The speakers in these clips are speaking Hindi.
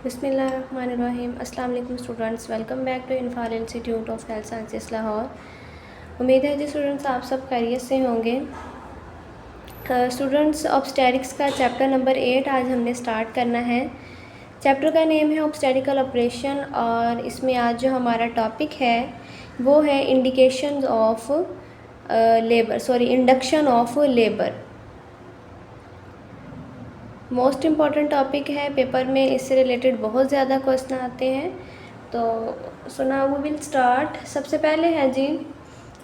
बिस्मिल्लाहिर्रहमानिर्रहीम। अस्सलाम वालेकुम students, welcome back to Infal institute of health sciences Lahore. उम्मीद है जी स्टूडेंट्स आप सब खैरियत से होंगे। स्टूडेंट्स ऑब्स्टेरिक्स का चैप्टर नंबर 8 आज हमने स्टार्ट करना है। चैप्टर का नेम है ऑब्स्टेरिकल ऑपरेशन और इसमें आज जो हमारा टॉपिक है वो है indication of induction of labour. Most important topic है, पेपर में इससे रिलेटेड बहुत ज़्यादा क्वेश्चन आते हैं। तो सुना वो विल स्टार्ट। सबसे पहले है जी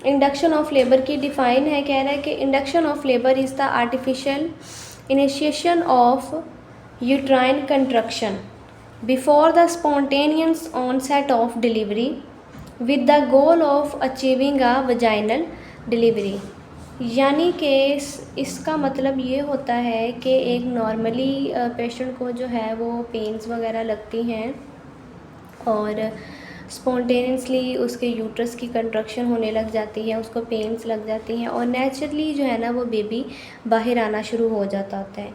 इंडक्शन ऑफ लेबर की डिफ़ाइन है। कह रहा है कि induction of labour is the artificial initiation of uterine contraction before the spontaneous onset of delivery with the goal of achieving a vaginal delivery. यानी कि इसका मतलब ये होता है कि एक नॉर्मली पेशेंट को जो है वो पेन्स वगैरह लगती हैं और स्पॉन्टेनियसली उसके यूट्रस की कंट्रक्शन होने लग जाती है, उसको पेन्स लग जाती हैं और नेचुरली जो है ना वो बेबी बाहर आना शुरू हो जाता होता है।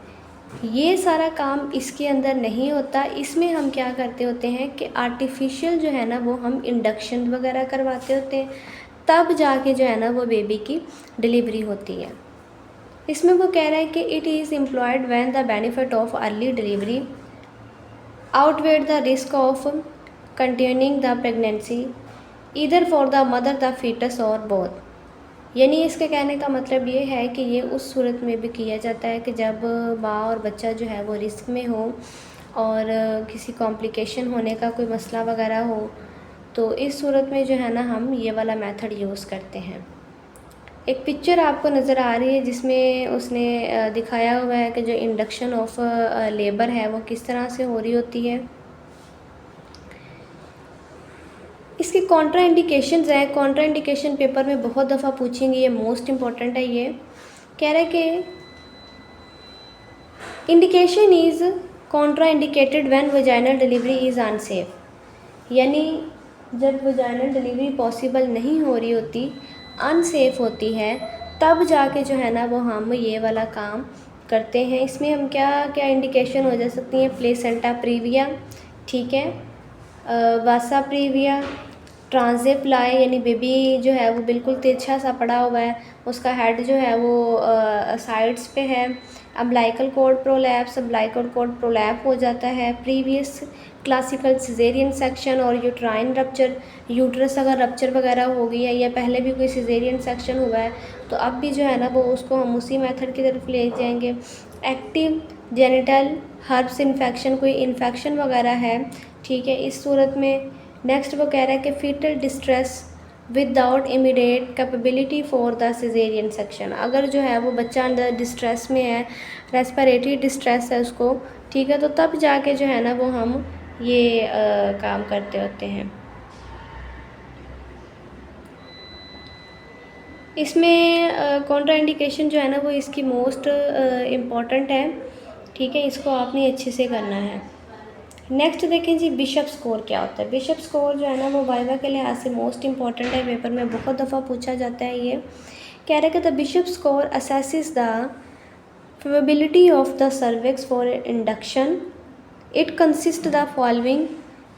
ये सारा काम इसके अंदर नहीं होता। इसमें हम क्या करते होते हैं कि आर्टिफिशियल जो है ना वो हम इंडक्शन वगैरह करवाते होते हैं, तब जाके जो है ना वो बेबी की डिलीवरी होती है। इसमें वो कह रहा है कि it is employed when the benefit of early delivery outweighed the risk of continuing the pregnancy either for the mother the foetus or both. यानी इसके कहने का मतलब ये है कि ये उस सूरत में भी किया जाता है कि जब माँ और बच्चा जो है वो रिस्क में हो और किसी कॉम्प्लिकेशन होने का कोई मसला वगैरह हो, तो इस सूरत में जो है ना हम ये वाला मेथड यूज़ करते हैं। एक पिक्चर आपको नज़र आ रही है जिसमें उसने दिखाया हुआ है कि जो इंडक्शन ऑफ लेबर है वो किस तरह से हो रही होती है। इसकी कॉन्ट्रा इंडिकेशंस हैं। कॉन्ट्रा इंडिकेशन पेपर में बहुत दफ़ा पूछेंगे, ये मोस्ट इम्पॉर्टेंट है। ये कह रहा है कि indication is Contra indicated when vaginal delivery is unsafe. यानी जब वजाइनल डिलीवरी पॉसिबल नहीं हो रही होती, अनसेफ होती है, तब जाके जो है ना वो हम ये वाला काम करते हैं। इसमें हम क्या क्या इंडिकेशन हो जा सकती हैं? प्लेसेंटा प्रीविया, ठीक है, वासा प्रीविया, ट्रांसेप्लाई यानी बेबी जो है वो बिल्कुल तिरछा सा पड़ा हुआ है, उसका हेड जो है वो साइड्स पे है। Umbilical cord prolapse, umbilical cord prolapse हो जाता है। प्रीवियस क्लासिकल सिजेरियन सेक्शन और यूट्राइन रप्चर, यूट्रस अगर रप्चर वगैरह हो गई है या पहले भी कोई सिजेरियन सेक्शन हुआ है तो अब भी जो है ना वो उसको हम उसी मेथड की तरफ ले जाएंगे। एक्टिव जेनिटल हर्ब्स इन्फेक्शन, कोई इन्फेक्शन वगैरह है, ठीक है, इस सूरत में। नेक्स्ट वो कह रहा है कि fetal distress without immediate capability for the caesarean section. अगर जो है वो बच्चा अंदर डिस्ट्रेस में है, रेस्पिरेटरी डिस्ट्रेस है उसको, ठीक है, तो तब जाके जो है ना वो हम ये काम करते होते हैं। इसमें कॉन्ट्रा इंडिकेशन जो है ना वो इसकी मोस्ट इम्पॉर्टेंट है, ठीक है, इसको आपने अच्छे से करना है। नेक्स्ट देखें जी बिशप स्कोर क्या होता है। बिशप स्कोर जो है ना वो वाइवा के लिहाज से मोस्ट इम्पॉर्टेंट है, पेपर में बहुत दफ़ा पूछा जाता है। ये कह रहा है कि the bishop score assesses the probability of the cervix for induction. It consist the following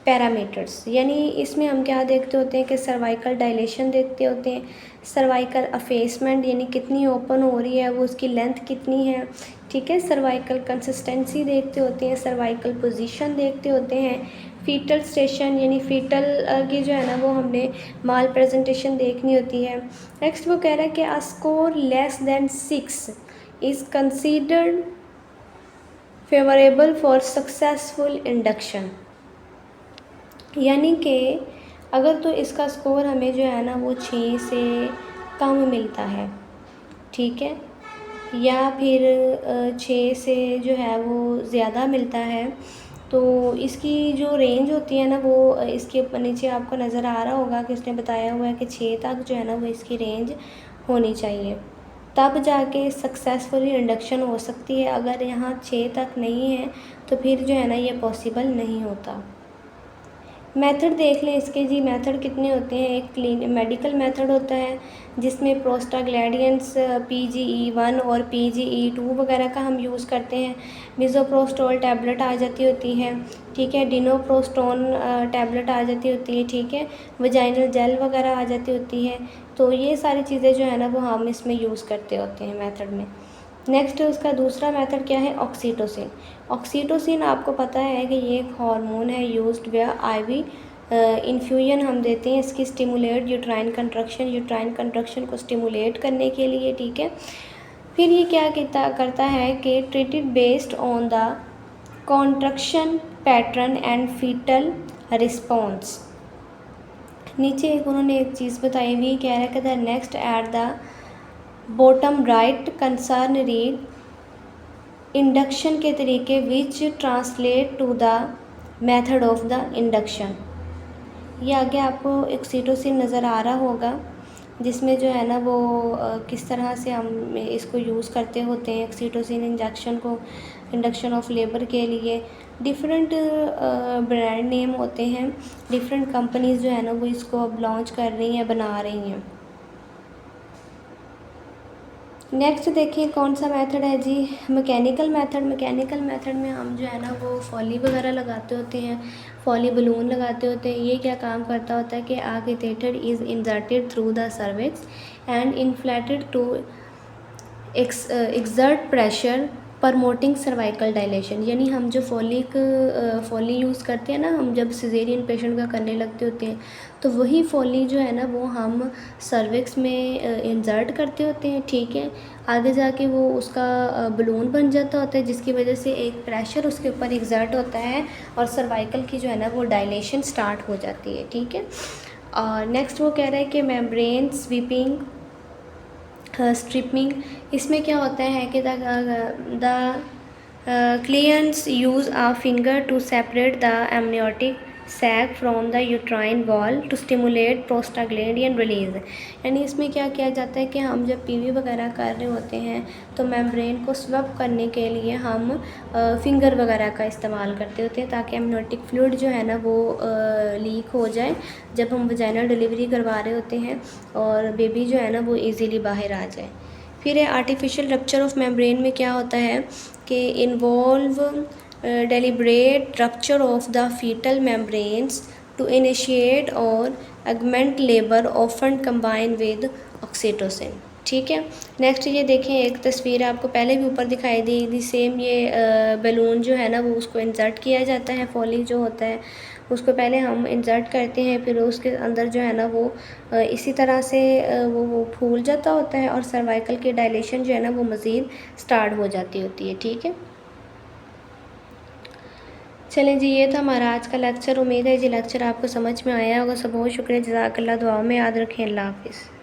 parameters. यानी इसमें हम क्या देखते होते हैं कि सर्वाइकल डायलेशन देखते होते हैं, सर्वाइकल अफेसमेंट यानी कितनी ओपन हो रही है वो, उसकी लेंथ कितनी है, ठीक है, सर्वाइकल कंसिस्टेंसी देखते होते हैं, सर्वाइकल पोजीशन देखते होते हैं, फीटल स्टेशन यानी फीटल की जो है ना वो हमने माल प्रेजेंटेशन देखनी होती है। नेक्स्ट वो कह रहा है कि a score less than 6 is considered favourable for successful induction. यानी कि अगर तो इसका स्कोर हमें जो है ना वो 6 से कम मिलता है, ठीक है, या फिर 6 से जो है वो ज़्यादा मिलता है, तो इसकी जो रेंज होती है ना वो इसके नीचे आपको नज़र आ रहा होगा कि इसने बताया हुआ है कि 6 तक जो है ना वो इसकी रेंज होनी चाहिए, तब जाके सक्सेसफुली इंडक्शन हो सकती है। अगर यहाँ 6 तक नहीं है तो फिर जो है ना ये पॉसिबल नहीं होता। मेथड देख लें इसके जी। मेथड कितने होते हैं, एक मेडिकल मेथड होता है जिसमें प्रोस्टाग्लैंडियंस PGE1 और PGE2 वगैरह का हम यूज़ करते हैं। मिज़ोप्रोस्टोल टैबलेट आ जाती होती है, ठीक है। डिनोप्रोस्टोन टैबलेट आ जाती होती है, ठीक है। वजाइनल जेल वगैरह आ जाती होती है। तो ये सारी चीज़ें जो है ना वो हम इसमें यूज़ करते होते हैं मेथड में। नेक्स्ट उसका दूसरा मेथड क्या है, ऑक्सीटोसिन। ऑक्सीटोसिन आपको पता है कि ये एक हार्मोन है यूज्ड विया IV इन्फ्यूजन हम देते हैं इसकी स्टिमुलेट यूट्राइन कंट्रक्शन को स्टिमुलेट करने के लिए, ठीक है। फिर ये क्या करता है कि treated based on the contraction pattern and fetal response. नीचे एक उन्होंने एक चीज़ बताई हुई, कह रहा है कि the next at the bottom right concern read induction के तरीके which translate to the method of the induction. ये आगे आपको ऑक्सीटोसिन नज़र आ रहा होगा जिसमें जो है ना वो किस तरह से हम इसको यूज़ करते होते हैं ऑक्सीटोसिन इंजेक्शन को इंडक्शन ऑफ लेबर के लिए। डिफरेंट ब्रांड नेम होते हैं, डिफरेंट कंपनीज़ जो है ना वो इसको अब लॉन्च कर रही हैं, बना रही हैं। नेक्स्ट देखिए कौन सा मेथड है जी, मैकेनिकल मेथड। मैकेनिकल मेथड में हम जो है ना वो फॉली वगैरह लगाते होते हैं, फॉली बलून लगाते होते हैं। ये क्या काम करता होता है कि a catheter is inserted through the cervix and inflated to exert pressure promoting cervical dilation. यानी हम जो फॉली यूज़ करते हैं ना, हम जब सिजेरियन पेशेंट का करने लगते होते हैं तो वही फॉली जो है ना वो हम सर्विक्स में इंसर्ट करते होते हैं, ठीक है। आगे जाके वो उसका बलून बन जाता होता है जिसकी वजह से एक प्रेशर उसके ऊपर एग्जर्ट होता है और सर्वाइकल की जो है ना वो डायलेशन स्टार्ट हो जाती है, ठीक है। और नेक्स्ट वो कह रहा है कि मेम्ब्रेन स्वीपिंग स्ट्रिपिंग। इसमें क्या होता है कि the clients use a finger to separate the amniotic sac from the uterine wall to stimulate prostaglandin release. यानी इसमें क्या किया जाता है कि हम जब PV वगैरह कर रहे होते हैं तो मेम्ब्रेन को स्वैप करने के लिए हम फिंगर वगैरह का इस्तेमाल करते होते हैं ताकि एमनियोटिक फ्लूइड जो है ना वो लीक हो जाए जब हम वजाइनल डिलीवरी करवा रहे होते हैं और बेबी जो है ना वो ईज़िली बाहर आ जाए। फिर आर्टिफिशियल रप्चर ऑफ मेम्ब्रेन में क्या होता है कि involve deliberate rupture of the fetal membranes to initiate or augment labor often combined with oxytocin, ठीक है। नेक्स्ट ये देखें एक तस्वीर आपको पहले भी ऊपर दिखाई दी सेम। ये बैलून जो है ना वो उसको इंसर्ट किया जाता है, फॉली जो होता है उसको पहले हम इंसर्ट करते हैं, फिर उसके अंदर जो है ना वो इसी तरह से वो फूल जाता होता है और सर्वाइकल की डायलेशन जो है ना वो मज़ीद स्टार्ट हो जाती होती है, ठीक है। चलें जी, ये था हमारा आज का लेक्चर। उम्मीद है जी लेक्चर आपको समझ में आया होगा। सब बहुत शुक्रिया, जज़ाकल्लाह। दुआ में याद रखें। अल्लाह हाफ़िज़।